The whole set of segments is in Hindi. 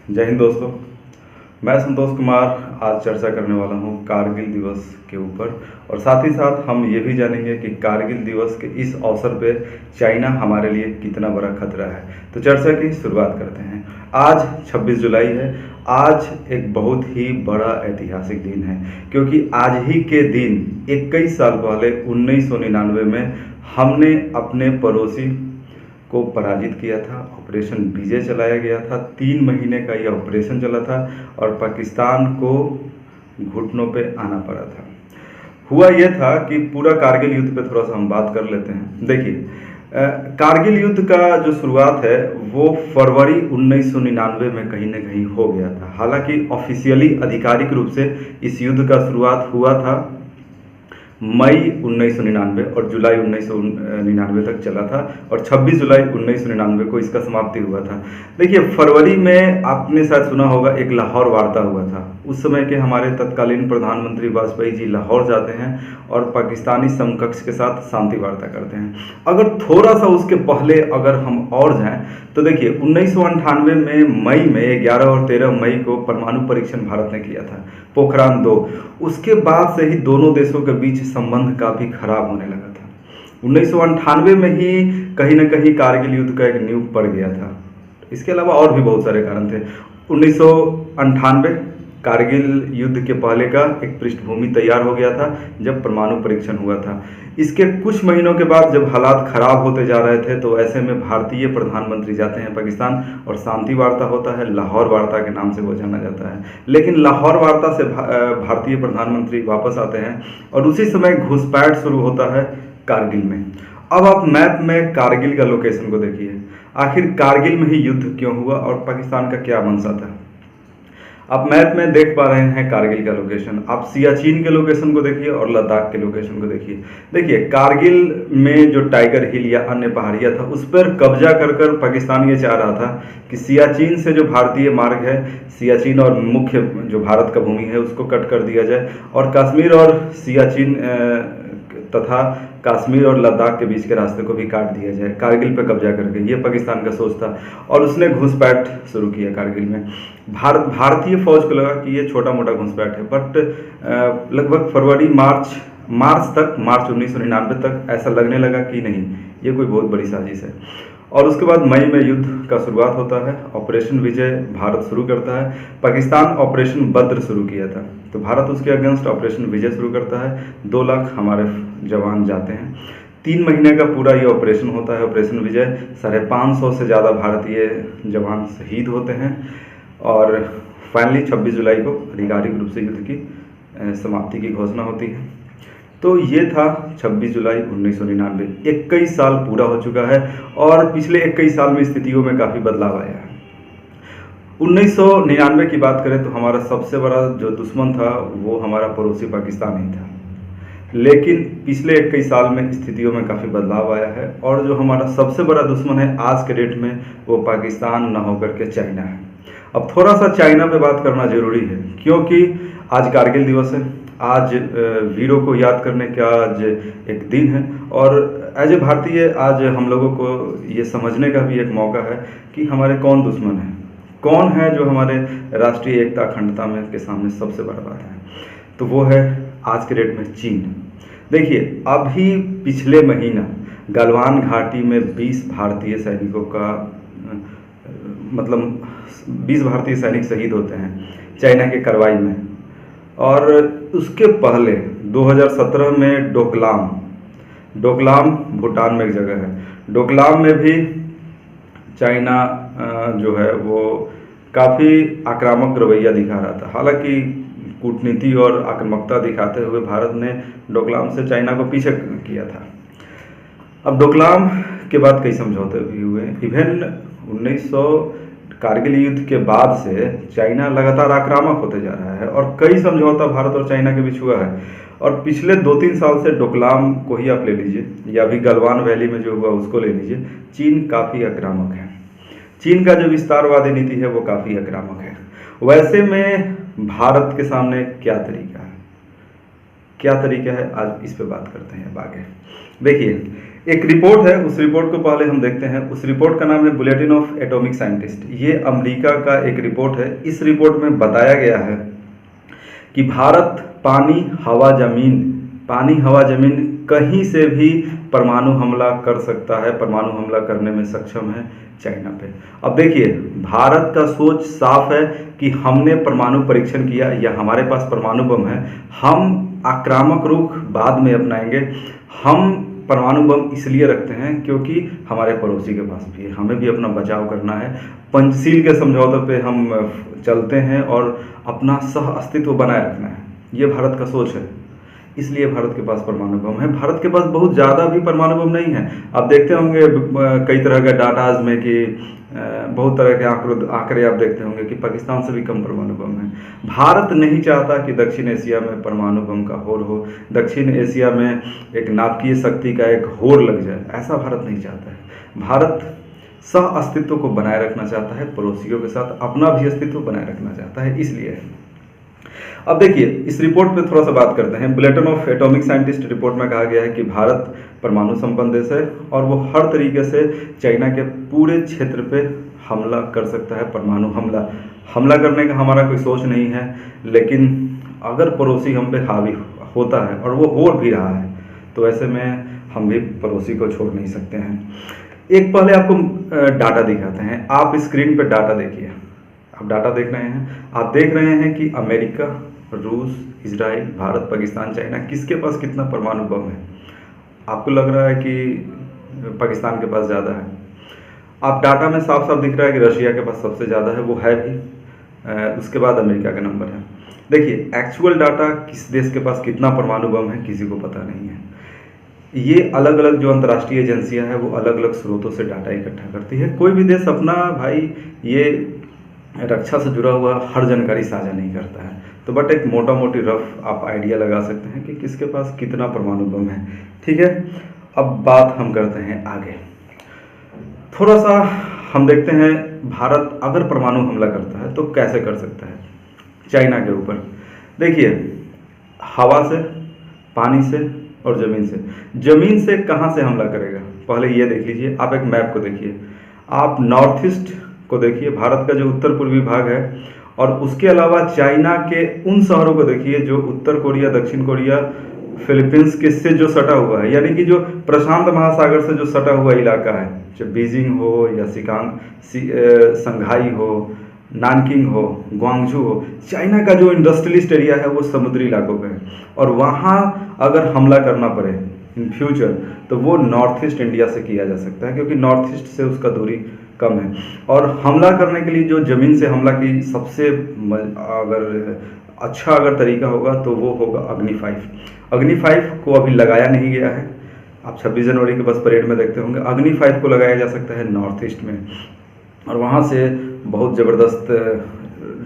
जय हिंद दोस्तों। मैं संतोष कुमार आज चर्चा करने वाला हूं कारगिल दिवस के ऊपर और साथ ही साथ हम ये भी जानेंगे कि कारगिल दिवस के इस अवसर पे चाइना हमारे लिए कितना बड़ा खतरा है। तो चर्चा की शुरुआत करते हैं। आज 26 जुलाई है। आज एक बहुत ही बड़ा ऐतिहासिक दिन है क्योंकि आज ही के दिन 21 साल पहले 1999 में हमने अपने पड़ोसी को पराजित किया था। ऑपरेशन विजय चलाया गया था। 3 महीने का यह ऑपरेशन चला था और पाकिस्तान को घुटनों पे आना पड़ा था। हुआ यह था कि पूरा कारगिल युद्ध पे थोड़ा सा हम बात कर लेते हैं। देखिए, कारगिल युद्ध का जो शुरुआत है वो फरवरी 1999 में कहीं ना कहीं हो गया था। हालांकि ऑफिशियली आधिकारिक रूप से इस युद्ध का शुरुआत हुआ था मई 1999 और जुलाई 1999 तक चला था और 26 जुलाई 1999 को इसका समाप्ति हुआ था। देखिए, फरवरी में आपने शायद सुना होगा एक लाहौर वार्ता हुआ था। उस समय के हमारे तत्कालीन प्रधानमंत्री वाजपेयी जी लाहौर जाते हैं और पाकिस्तानी समकक्ष के साथ शांति वार्ता करते हैं। अगर थोड़ा सा उसके पहले अगर हम और जाएं तो देखिए 1998 में मई में 11 और 13 मई को परमाणु परीक्षण भारत ने किया था, पोखरान 2। उसके बाद से ही दोनों देशों के बीच संबंध काफ़ी खराब होने लगा था। 1998 में ही कहीं ना कहीं कारगिल युद्ध का एक नींव पड़ गया था। इसके अलावा और भी बहुत सारे कारण थे। 1998 कारगिल युद्ध के पहले का एक पृष्ठभूमि तैयार हो गया था जब परमाणु परीक्षण हुआ था। इसके कुछ महीनों के बाद जब हालात खराब होते जा रहे थे तो ऐसे में भारतीय प्रधानमंत्री जाते हैं पाकिस्तान और शांति वार्ता होता है। लाहौर वार्ता के नाम से वो जाना जाता है। लेकिन लाहौर वार्ता से भारतीय प्रधानमंत्री वापस आते हैं और उसी समय घुसपैठ शुरू होता है कारगिल में। अब आप मैप में कारगिल का लोकेशन को देखिए। आखिर कारगिल में ही युद्ध क्यों हुआ और पाकिस्तान का क्या मंशा था। आप मैप में देख पा रहे हैं कारगिल का लोकेशन। आप सियाचिन के लोकेशन को देखिए और लद्दाख के लोकेशन को देखिए। देखिए, कारगिल में जो टाइगर हिल या अन्य पहाड़ियाँ था उस पर कब्जा कर पाकिस्तान ये चाह रहा था कि सियाचिन से जो भारतीय मार्ग है, सियाचिन और मुख्य जो भारत का भूमि है उसको कट कर दिया जाए और कश्मीर और सियाचिन तथा कश्मीर और लद्दाख के बीच के रास्ते को भी काट दिया जाए कारगिल पर कब्जा करके। ये पाकिस्तान का सोच था और उसने घुसपैठ शुरू किया कारगिल में। भारतीय फौज को लगा कि ये छोटा मोटा घुसपैठ है, बट लगभग फरवरी मार्च 1999 तक ऐसा लगने लगा कि नहीं, ये कोई बहुत बड़ी साजिश है। और उसके बाद मई में युद्ध का शुरुआत होता है। ऑपरेशन विजय भारत शुरू करता है। पाकिस्तान ऑपरेशन बद्र शुरू किया था तो भारत उसके अगेंस्ट ऑपरेशन विजय शुरू करता है। 2 लाख हमारे जवान जाते हैं। 3 महीने का पूरा ये ऑपरेशन होता है, ऑपरेशन विजय। 550 से ज़्यादा भारतीय जवान शहीद होते हैं और फाइनली 26 जुलाई को आधिकारिक रूप से युद्ध की समाप्ति की घोषणा होती है। तो ये था 26 जुलाई 1999। 21 साल पूरा हो चुका है और पिछले 21 साल में स्थितियों में काफ़ी बदलाव आया है। 1999 की बात करें तो हमारा सबसे बड़ा जो दुश्मन था वो हमारा पड़ोसी पाकिस्तान ही था। लेकिन पिछले 21 साल में स्थितियों में काफ़ी बदलाव आया है और जो हमारा सबसे बड़ा दुश्मन है आज के डेट में वो पाकिस्तान न होकर के चाइना है। अब थोड़ा सा चाइना पे बात करना जरूरी है क्योंकि आज कारगिल दिवस है। आज वीरों को याद करने का आज एक दिन है और एज ए भारतीय आज हम लोगों को ये समझने का भी एक मौका है कि हमारे कौन दुश्मन है, कौन है जो हमारे राष्ट्रीय एकता अखंडता में के सामने सबसे बड़ा बात है। तो वो है आज के डेट में चीन। देखिए, अभी पिछले महीना गलवान घाटी में 20 भारतीय सैनिकों का 20 भारतीय सैनिक शहीद होते हैं चाइना के कार्रवाई में। और उसके पहले 2017 में डोकलाम भूटान में एक जगह है, डोकलाम में भी चाइना जो है वो काफ़ी आक्रामक रवैया दिखा रहा था। हालांकि कूटनीति और आक्रामकता दिखाते हुए भारत ने डोकलाम से चाइना को पीछे किया था। अब डोकलाम के बाद कई समझौते भी हुए। इवन 1900 कारगिल युद्ध के बाद से चाइना लगातार आक्रामक होते जा रहा है और कई समझौता भारत और चाइना के बीच हुआ है। और पिछले 2-3 साल से डोकलाम को ही आप ले लीजिए या अभी गलवान वैली में जो हुआ उसको ले लीजिए, चीन काफ़ी आक्रामक है। चीन का जो विस्तारवादी नीति है वो काफ़ी आक्रामक है। वैसे में भारत के सामने क्या तरीका है, आज इस पे बात करते हैं अब आगे। देखिए, एक रिपोर्ट है, उस रिपोर्ट को पहले हम देखते हैं। उस रिपोर्ट का नाम है बुलेटिन ऑफ एटॉमिक साइंटिस्ट। ये अमेरिका का एक रिपोर्ट है। इस रिपोर्ट में बताया गया है कि भारत पानी हवा जमीन कहीं से भी परमाणु हमला कर सकता है, परमाणु हमला करने में सक्षम है चाइना पे। अब देखिए, भारत का सोच साफ है कि हमने परमाणु परीक्षण किया या हमारे पास परमाणु बम है, हम आक्रामक रुख बाद में अपनाएंगे। हम परमाणु बम इसलिए रखते हैं क्योंकि हमारे पड़ोसी के पास भी है, हमें भी अपना बचाव करना है। पंचशील के समझौते पे हम चलते हैं और अपना सह अस्तित्व बनाए रखना है, ये भारत का सोच है। इसलिए भारत के पास परमाणु बम है। भारत के पास बहुत ज़्यादा भी परमाणु बम नहीं है। आप देखते होंगे कई तरह के डाटाज में कि बहुत तरह के आंकड़े आप देखते होंगे कि पाकिस्तान से भी कम परमाणु बम है। भारत नहीं चाहता कि दक्षिण एशिया में परमाणु बम का होड़ हो, दक्षिण एशिया में एक नाभिकीय शक्ति का एक होड़ लग जाए, ऐसा भारत नहीं चाहता है। भारत सह अस्तित्व को बनाए रखना चाहता है, पड़ोसियों के साथ अपना भी अस्तित्व बनाए रखना चाहता है, इसलिए है। अब देखिए, इस रिपोर्ट पे थोड़ा सा बात करते हैं। Bulletin of atomic scientist report में कहा गया है कि भारत परमाणु संपन्न देश है और वो हर तरीके से चाइना के पूरे क्षेत्र पे हमला कर सकता है। परमाणु हमला करने का हमारा कोई सोच नहीं है, लेकिन अगर पड़ोसी हम पे हावी होता है और वो हो भी रहा है, तो ऐसे में हम भी पड़ोसी को छोड़ नहीं सकते हैं। एक पहले आपको डाटा दिखाते हैं। आप स्क्रीन पर डाटा देखिए। आप डाटा देख रहे हैं, आप देख रहे हैं कि अमेरिका, रूस, इजराइल, भारत, पाकिस्तान, चाइना, किसके पास कितना परमाणु बम है। आपको लग रहा है कि पाकिस्तान के पास ज़्यादा है। आप डाटा में साफ साफ दिख रहा है कि रशिया के पास सबसे ज़्यादा है, वो है भी। उसके बाद अमेरिका का नंबर है। देखिए, एक्चुअल डाटा किस देश के पास कितना परमाणु बम है किसी को पता नहीं है। ये अलग अलग जो अंतर्राष्ट्रीय एजेंसियां हैं वो अलग अलग स्रोतों से डाटा इकट्ठा करती है। कोई भी देश अपना भाई ये रक्षा से जुड़ा हुआ हर जानकारी साझा नहीं करता है, तो बट एक मोटा मोटी रफ आप आइडिया लगा सकते हैं कि किसके पास कितना परमाणु बम है। ठीक है, अब बात हम करते हैं आगे। थोड़ा सा हम देखते हैं भारत अगर परमाणु हमला करता है तो कैसे कर सकता है चाइना के ऊपर। देखिए, हवा से, पानी से और ज़मीन से। ज़मीन से कहाँ से हमला करेगा पहले ये देख लीजिए। आप एक मैप को देखिए, आप नॉर्थ ईस्ट को देखिए, भारत का जो उत्तर पूर्वी भाग है, और उसके अलावा चाइना के उन शहरों को देखिए जो उत्तर कोरिया, दक्षिण कोरिया, फिलीपींस के से जो सटा हुआ है, यानी कि जो प्रशांत महासागर से जो सटा हुआ इलाका है, चाहे बीजिंग हो या संघाई हो, नानकिंग हो, ग्वांगझू हो, चाइना का जो इंडस्ट्रियलिस्ट एरिया है वो समुद्री इलाकों पे है। और वहाँ अगर हमला करना पड़े इन फ्यूचर तो वो नॉर्थ ईस्ट इंडिया से किया जा सकता है, क्योंकि नॉर्थ ईस्ट से उसका दूरी कम है। और हमला करने के लिए जो ज़मीन से हमला की सबसे अगर तरीका होगा तो वो होगा अग्नि 5। अग्नि 5 को अभी लगाया नहीं गया है। आप 26 जनवरी के बस परेड में देखते होंगे। अग्नि 5 को लगाया जा सकता है नॉर्थ ईस्ट में, और वहाँ से बहुत ज़बरदस्त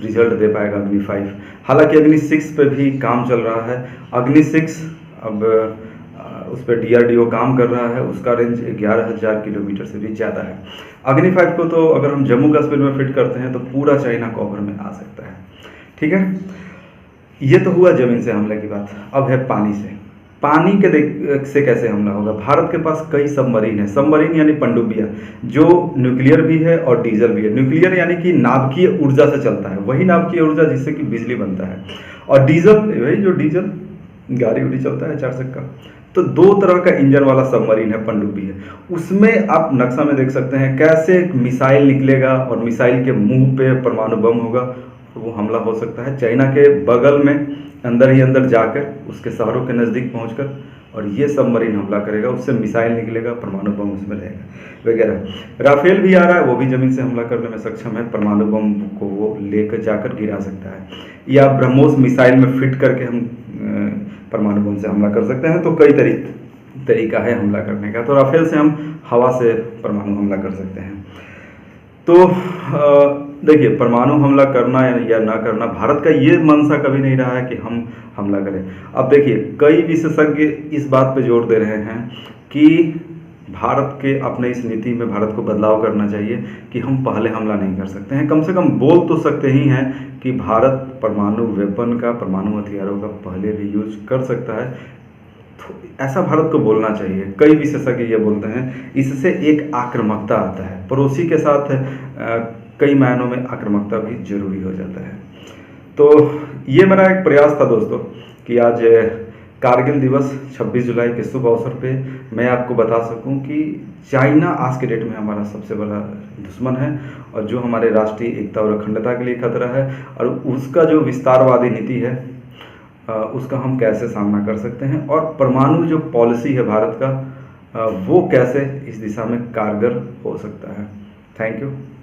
रिजल्ट दे पाएगा अग्नि 5। हालांकि अग्नि 6 पे भी काम चल रहा है। अग्नि 6 अब उस पर DRDO काम कर रहा है, उसका रेंज 11,000 किलोमीटर से भी ज़्यादा है। अग्नि 5 को तो अगर हम जम्मू कश्मीर में फिट करते हैं तो पूरा चाइना कवर में आ सकता है। ठीक है, ये तो हुआ ज़मीन से हमले की बात। अब है पानी से। पानी के से कैसे हमला होगा। भारत के पास कई सबमरीन है। सबमरीन यानी पनडुब्बियाँ, जो न्यूक्लियर भी है और डीजल भी है। न्यूक्लियर यानी कि नाभिकीय ऊर्जा से चलता है, वही नाभिकीय ऊर्जा जिससे कि बिजली बनता है। और डीजल, वही जो डीजल गाड़ी उड़ी चलता है 4 चक्का। तो 2 तरह का इंजन वाला सबमरीन है, पनडुब्बी है। उसमें आप नक्शा में देख सकते हैं कैसे मिसाइल निकलेगा और मिसाइल के मुंह पे परमाणु बम होगा, तो वो हमला हो सकता है चाइना के बगल में, अंदर ही अंदर जाकर, उसके शहरों के नज़दीक पहुंचकर, और ये सबमरीन हमला करेगा, उससे मिसाइल निकलेगा, परमाणु बम उसमें रहेगा वगैरह। राफेल भी आ रहा है, वो भी ज़मीन से हमला करने में सक्षम है, परमाणु बम को वो लेकर जाकर गिरा सकता है। या ब्रह्मोस मिसाइल में फिट करके हम परमाणु बम से हमला कर सकते हैं। तो कई तरीका है हमला करने का। तो राफेल से हम हवा से परमाणु हमला कर सकते हैं। तो देखिए, परमाणु हमला करना या ना करना, भारत का ये मंशा कभी नहीं रहा है कि हम हमला करें। अब देखिए, कई विशेषज्ञ इस बात पे जोर दे रहे हैं कि भारत के अपने इस नीति में भारत को बदलाव करना चाहिए कि हम पहले हमला नहीं कर सकते हैं। कम से कम बोल तो सकते ही हैं कि भारत परमाणु वेपन का, परमाणु हथियारों का पहले भी यूज कर सकता है, ऐसा भारत को बोलना चाहिए। कई विशेषज्ञ ये बोलते हैं इससे एक आक्रामकता आता है, पड़ोसी के साथ कई मायनों में आक्रामकता भी जरूरी हो जाता है। तो ये मेरा एक प्रयास था दोस्तों कि आज कारगिल दिवस 26 जुलाई के शुभ अवसर पे मैं आपको बता सकूं कि चाइना आज के डेट में हमारा सबसे बड़ा दुश्मन है और जो हमारे राष्ट्रीय एकता और अखंडता के लिए खतरा है, और उसका जो विस्तारवादी नीति है उसका हम कैसे सामना कर सकते हैं, और परमाणु जो पॉलिसी है भारत का वो कैसे इस दिशा में कारगर हो सकता है। Thank you.